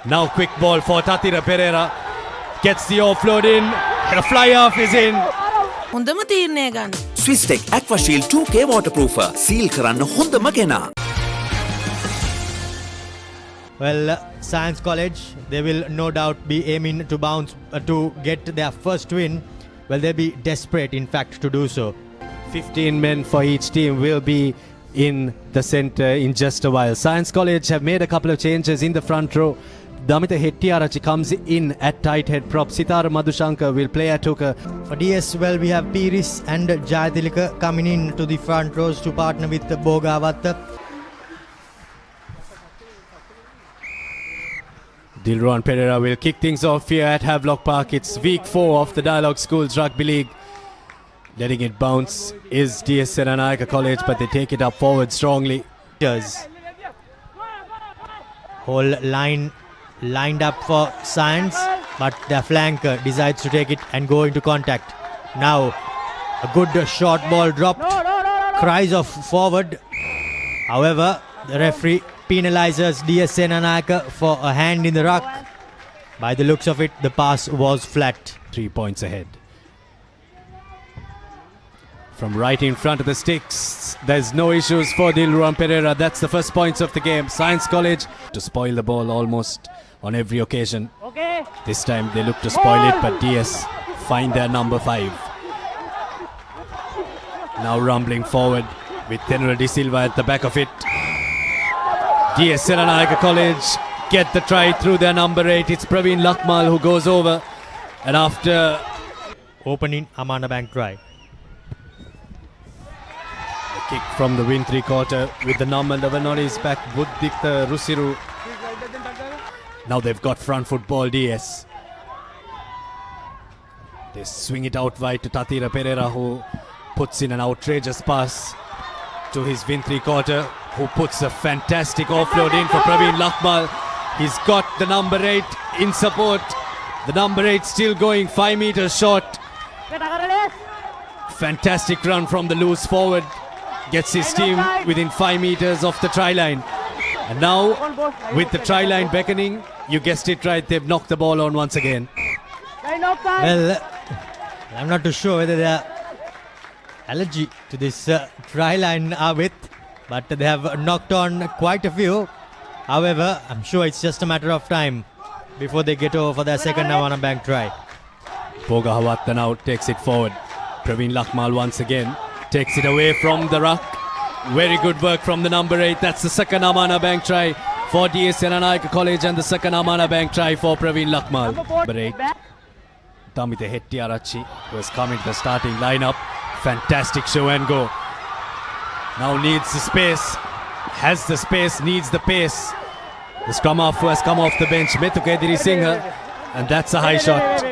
Now quick ball for Tatira Pereira. Gets the offload in. And a fly off is in. හොඳම තීරණය ගන්න. Swisstek Aquashield 2K waterproofer. Seal කරන්න හොඳම කෙනා. Well, Science College, they will no doubt be aiming to bounce to get their first win. Well, they'll be desperate, in fact, to do so. 15 men for each team will be in the centre in just a while. Science College have made a couple of changes in the front row. Damita Hettiarachi comes in at tight head prop. Sitara Madhushankar will play at hooker. For DS, well, we have Piris and Jayathilaka coming in to the front rows to partner with Bogavatta. Dilruwan Pereira will kick things off here at Havelock Park. It's week 4 of the Dialogue Schools Rugby League. Letting it bounce is DS Seranayaka College, but they take it up forward strongly. Whole line lined up for Science, but their flanker decides to take it and go into contact. Now, a good short ball dropped. Cries of forward. However, the referee penalizes DS Senanayaka for a hand in the ruck. By the looks of it, the pass was flat. 3 points ahead. From right in front of the sticks, there's no issues for Dilruwan Pereira. That's the first points of the game. Science College to spoil the ball almost on every occasion. This time they look to spoil it, but DS find their number 5. Now rumbling forward with Tenura De Silva at the back of it. DS Seranayaka College get the try through their number 8. It's Praveen Lakmal who goes over, and after opening Amana Bank try. Kick from the wing 3/4 with the number 11 on his back, Buddhikta Rusiru. Now they've got front foot ball, DS. They swing it out wide to Tatira Pereira, who puts in an outrageous pass to his wing 3/4, who puts a fantastic offload in for Praveen Lakmal. He's got the number 8 in support. The number 8 still going 5 meters short. Fantastic run from the loose forward. Gets his team within 5 meters of the try line. And now, with the try line beckoning, you guessed it right, they've knocked the ball on once again. Well, I'm not too sure whether they're allergic to this try line are with, but they have knocked on quite a few. However, I'm sure it's just a matter of time before they get over for their second Amana Bank try. Bogavatta now takes it forward. Praveen Lakmal once again takes it away from the ruck. Very good work from the number 8. That's the second Amana Bank try for DS Seranayaka College and the second Amana Bank try for Praveen Lakmal. Number 8, Damita Hettiarachi, who has come into the starting lineup. Fantastic show and go. Now needs the space. Has the space, needs the pace. The scrum half who has come off the bench, Metuka Ediri Singha, and that's a high shot.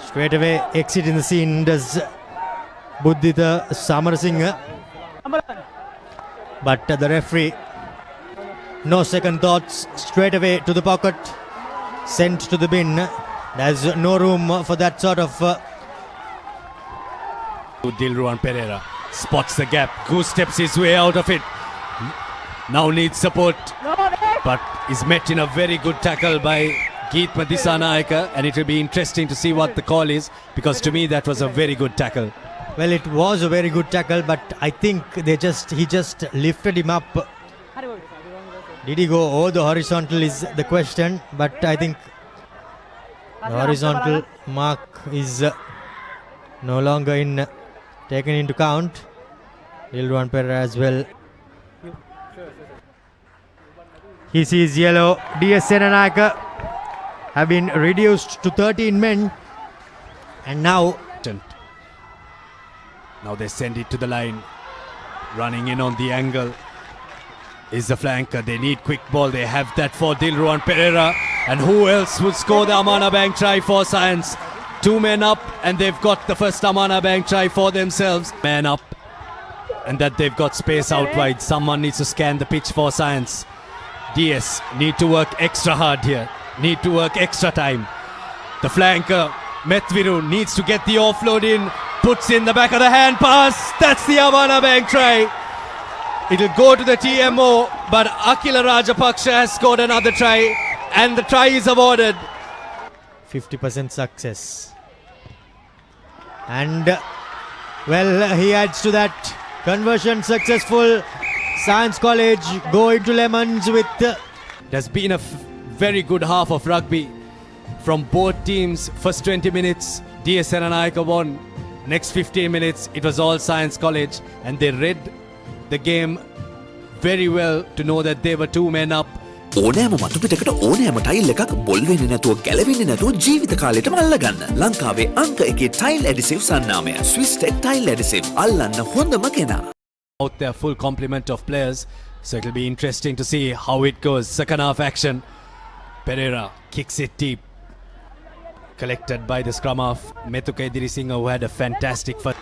Straight away exit in the scene does Buddhita Samarasinghe. But the referee, no second thoughts, straight away to the pocket, sent to the bin. There's no room for that sort of... Dilruwan Pereira spots the gap, goose steps his way out of it. Now needs support, but is met in a very good tackle by Geetma Disanayaka, and it will be interesting to see what the call is, because to me that was a very good tackle. Well, it was a very good tackle, but I think he just lifted him up. Did he go over the horizontal is the question, but I think the horizontal mark is no longer taken into count. Dilruwan Pereira as well. He sees yellow. DS Senanayaka have been reduced to 13 men, and now they send it to the line. Running in on the angle is the flanker. They need quick ball. They have that for Dilruwan Pereira. And who else would score the Amana Bank try for Science? 2 men up, and they've got the first Amana Bank try for themselves. Man up, and that they've got space out wide. Someone needs to scan the pitch for Science. DS need to work extra hard here. Need to work extra time. The flanker, Methviru, needs to get the offload in. Puts in the back of the hand pass. That's the Amana Bank try. It'll go to the TMO, but Akila Rajapaksha has scored another try, and the try is awarded. 50% success. And well, he adds to that. Conversion successful. Science College going to Lemons with It has been a very good half of rugby from both teams. First 20 minutes, DS Seranayake won. Next 15 minutes, it was all Science College, and they read the game very well to know that they were 2 men up. ඕනෑම මතුපිටකට ඕනෑම tile එකක් බොල් වෙන්නේ නැතුව ගැලවෙන්නේ නැතුව ජීවිත කාලෙටම අල්ලගන්න. ලංකාවේ අංක 1 tile ඇඩිසිව් සන්නාමය Swiss Tech Tile Adhesive අල්ලන්න හොඳම කෙනා. Out their full complement of players, so it'll be interesting to see how it goes. Second half action. Pereira kicks it deep. Collected by the scrum half Metuka Edirisinghe, who had a fantastic first.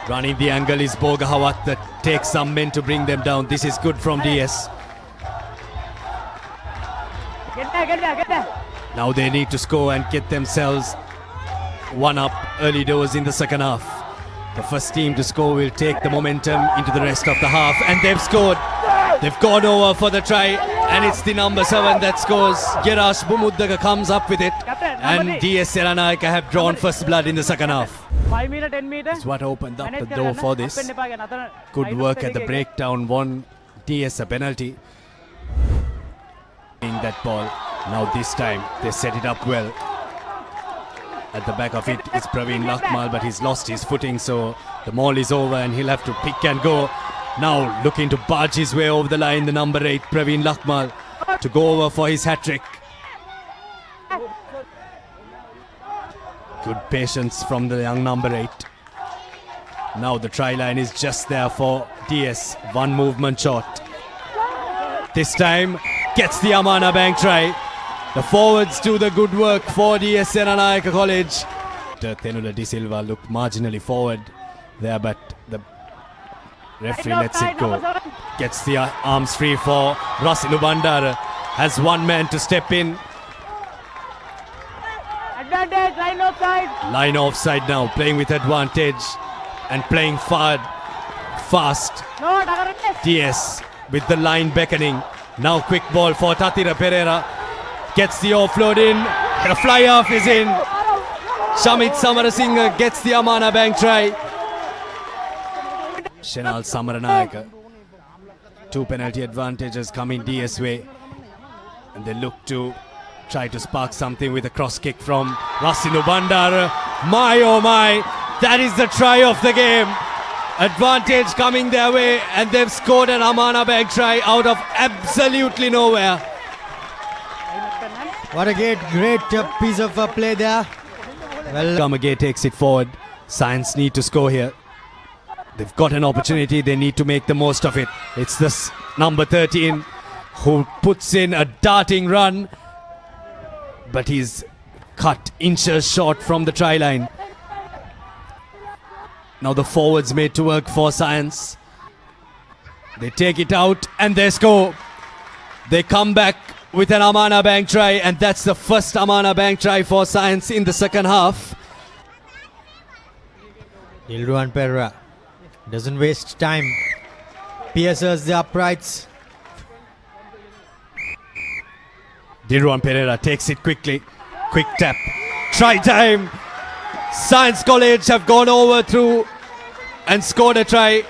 Running the angle is Boga Hawat that takes some men to bring them down. This is good from DS. Get there. Now they need to score and get themselves one up early doors in the second half. The first team to score will take the momentum into the rest of the half, and they've scored. They've gone over for the try, and it's the number 7 that scores. Girash Bumuddaka comes up with it, and DS Seranayake have drawn first blood in the second half. 5 meter, 10 meter. That's what opened up the door for this. Good work at the breakdown, won DS a penalty. That ball. Now this time they set it up well. At the back of it is Praveen Lakmal, but he's lost his footing, so the maul is over and he'll have to pick and go. Now looking to barge his way over the line, the number 8 Praveen Lakmal, to go over for his hat-trick. Good patience from the young number 8. Now the try line is just there for DS. One movement short. This time gets the Amana Bank try. The forwards do the good work for DS Seranayake College. Tenula De Silva looked marginally forward there, but the referee lets it go. Gets the arms free for Rasilu Bandara. Has one man to step in. Advantage, line offside. Line offside now, playing with advantage and playing fast. No, Dagarate. DS with the line beckoning. Now quick ball for Tatira Pereira. Gets the offload in. The fly off is in. Shamit Samarasinghe gets the Amana Bank try. Shenal Samaranayake. 2 penalty advantages coming DS way. And they look to try to spark something with a cross kick from Rasilu Bandara. My oh my, that is the try of the game. Advantage coming their way, and they've scored an Amana Bank try out of absolutely nowhere. what a great piece of play there. Well, Kamage takes it forward. Science need to score here. They've got an opportunity, they need to make the most of it. It's this number 13 who puts in a darting run, but he's cut inches short from the try line. Now the forwards made to work for Science. They take it out and they score. They come back with an Amana Bank try, and that's the first Amana Bank try for Science in the second half. Dilruwan Pereira doesn't waste time. Pierces the uprights. Dilruwan Pereira takes it quickly. Quick tap. Try time. Science College have gone over through and scored a try.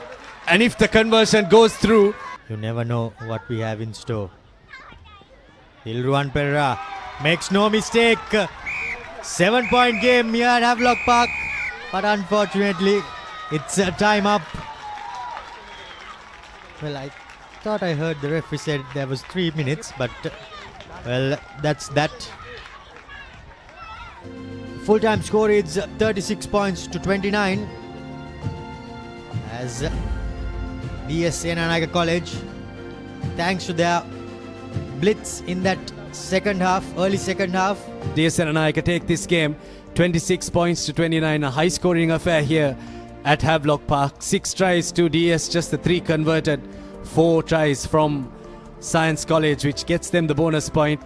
And if the conversion goes through, You never know what we have in store. Dilruwan Pereira makes no mistake. 7-point game here at Havelock Park. But unfortunately, it's a time up. Well, I thought I heard the referee said there was 3 minutes, but well, that's that. Full-time score is 36 points to 29 as DS Seranayake College, thanks to their blitz in that second half, early second half. DS Seranayake take this game 26 points to 29. A high scoring affair here at Havelock Park. 6 tries to DS, just the 3 converted. 4 tries from Science College, which gets them the bonus point.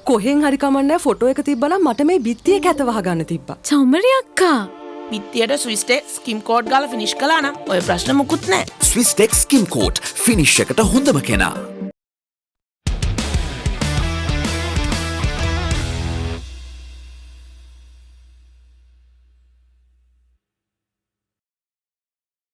කොහෙන් හරි කමන්නේ photo එක තිබ්බනම් මට මේ බිත්තියේ කැත වහගන්න තිබ්බා. චෞමරි අක්කා පිත්තියට ස්විස්ටේ ස්කිම් කෝඩ් ගාලා ෆිනිෂ් කළා නම් ඔය ප්‍රශ්න මුකුත් නැහැ. ස්විස් ටෙක් ස්කිම් කෝට් ෆිනිෂ් එකට හොඳම කෙනා.